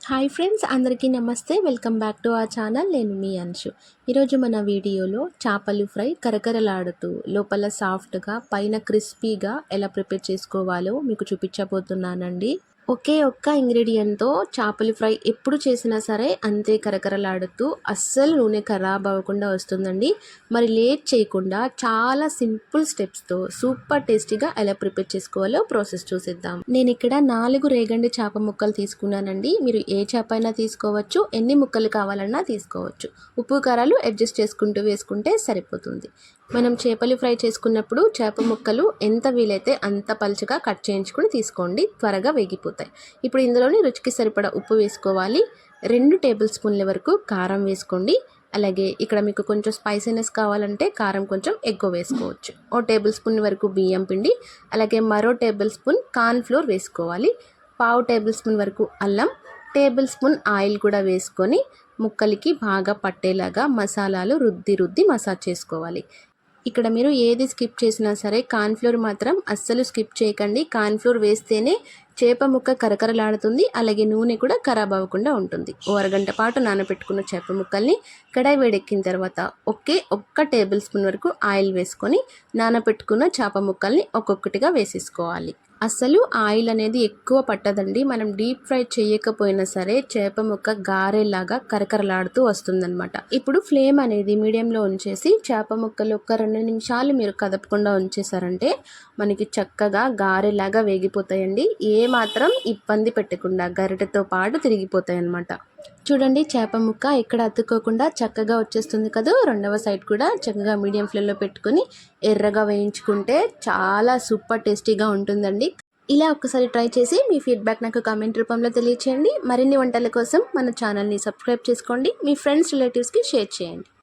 Hi friends, అందరికీ నమస్తే. Welcome back to our channel. నేను మీ అంశు. ఈరోజు మన వీడియోలో చేపలు ఫ్రై కరకరలాడుతూ లోపల సాఫ్ట్గా పైన క్రిస్పీగా ఎలా ప్రిపేర్ చేసుకోవాలో మీకు చూపించబోతున్నానండి. ఒకే ఒక్క ఇంగ్రీడియంట్తో చేపలు ఫ్రై ఎప్పుడు చేసినా సరే అంతే కరకరలాడుతూ అస్సలు నూనె ఖరాబ్ అవ్వకుండా వస్తుందండి. మరి లేట్ చేయకుండా చాలా సింపుల్ స్టెప్స్తో సూపర్ టేస్టీగా ఎలా ప్రిపేర్ చేసుకోవాలో ప్రాసెస్ చూసేద్దాం. నేను ఇక్కడ 4 రేగండి చేప ముక్కలు తీసుకున్నానండి. మీరు ఏ చేప అయినా తీసుకోవచ్చు, ఎన్ని ముక్కలు కావాలన్నా తీసుకోవచ్చు. ఉప్పు కారాలు అడ్జస్ట్ చేసుకుంటూ వేసుకుంటే సరిపోతుంది. మనం చేపలు ఫ్రై చేసుకున్నప్పుడు చేప ముక్కలు ఎంత వీలైతే అంత పలుచగా కట్ చేయించుకుని తీసుకోండి, త్వరగా వేగిపోతాయి. ఇప్పుడు ఇందులోని రుచికి సరిపడా ఉప్పు వేసుకోవాలి. 2 టేబుల్ స్పూన్ల వరకు కారం వేసుకోండి. అలాగే ఇక్కడ మీకు కొంచెం స్పైసీనెస్ కావాలంటే కారం కొంచెం ఎక్కువ వేసుకోవచ్చు. 1 టేబుల్ స్పూన్ వరకు బియ్యం పిండి, అలాగే మరో టేబుల్ స్పూన్ కార్న్ ఫ్లోర్ వేసుకోవాలి. 1/2 టేబుల్ స్పూన్ వరకు అల్లం, టేబుల్ స్పూన్ ఆయిల్ కూడా వేసుకొని ముక్కలకి బాగా పట్టేలాగా మసాలాలు రుద్ది మసాజ్ చేసుకోవాలి. ఇక్కడ మీరు ఏది స్కిప్ చేసినా సరే కార్న్ఫ్లోర్ మాత్రం అస్సలు స్కిప్ చేయకండి. కార్న్ఫ్లోర్ వేస్తేనే చేప ముక్క కరకరలాడుతుంది, అలాగే నూనె కూడా ఖరాబ్ అవ్వకుండా ఉంటుంది. ఓ అరగంట పాటు నానబెట్టుకున్న చేప ముక్కల్ని కడాయి వేడెక్కిన తర్వాత ఒక్క టేబుల్ స్పూన్ వరకు ఆయిల్ వేసుకొని నానబెట్టుకున్న చేప ముక్కల్ని ఒక్కొక్కటిగా వేసేసుకోవాలి. అస్సలు ఆయిల్ అనేది ఎక్కువ పట్టదండి. మనం డీప్ ఫ్రై చేయకపోయినా సరే చేప ముక్క గారెలాగా కరకరలాడుతూ వస్తుందన్నమాట. ఇప్పుడు ఫ్లేమ్ అనేది మీడియంలో ఉంచేసి చేప ముక్కలు ఒక 2 నిమిషాలు మీరు కదపకుండా ఉంచేసారంటే మనకి చక్కగా గారెలాగా వేగిపోతాయండి. ఏ మాత్రం ఇబ్బంది పెట్టకుండా గరిటెతో పాటు తిరిగిపోతాయి అన్నమాట. చూడండి, చేప ముక్క ఎక్కడ అతుక్కోకుండా చక్కగా వచ్చేస్తుంది కదా. రెండవ సైడ్ కూడా చక్కగా మీడియం ఫ్లేమ్లో పెట్టుకొని ఎర్రగా వేయించుకుంటే చాలా సూపర్ టేస్టీగా ఉంటుందండి. ఇలా ఒక్కసారి ట్రై చేసి మీ ఫీడ్బ్యాక్ నాకు కామెంట్ రూపంలో తెలియచేయండి. మరిన్ని వంటల కోసం మన ఛానల్ని సబ్స్క్రైబ్ చేసుకోండి. మీ ఫ్రెండ్స్ రిలేటివ్స్కి షేర్ చేయండి.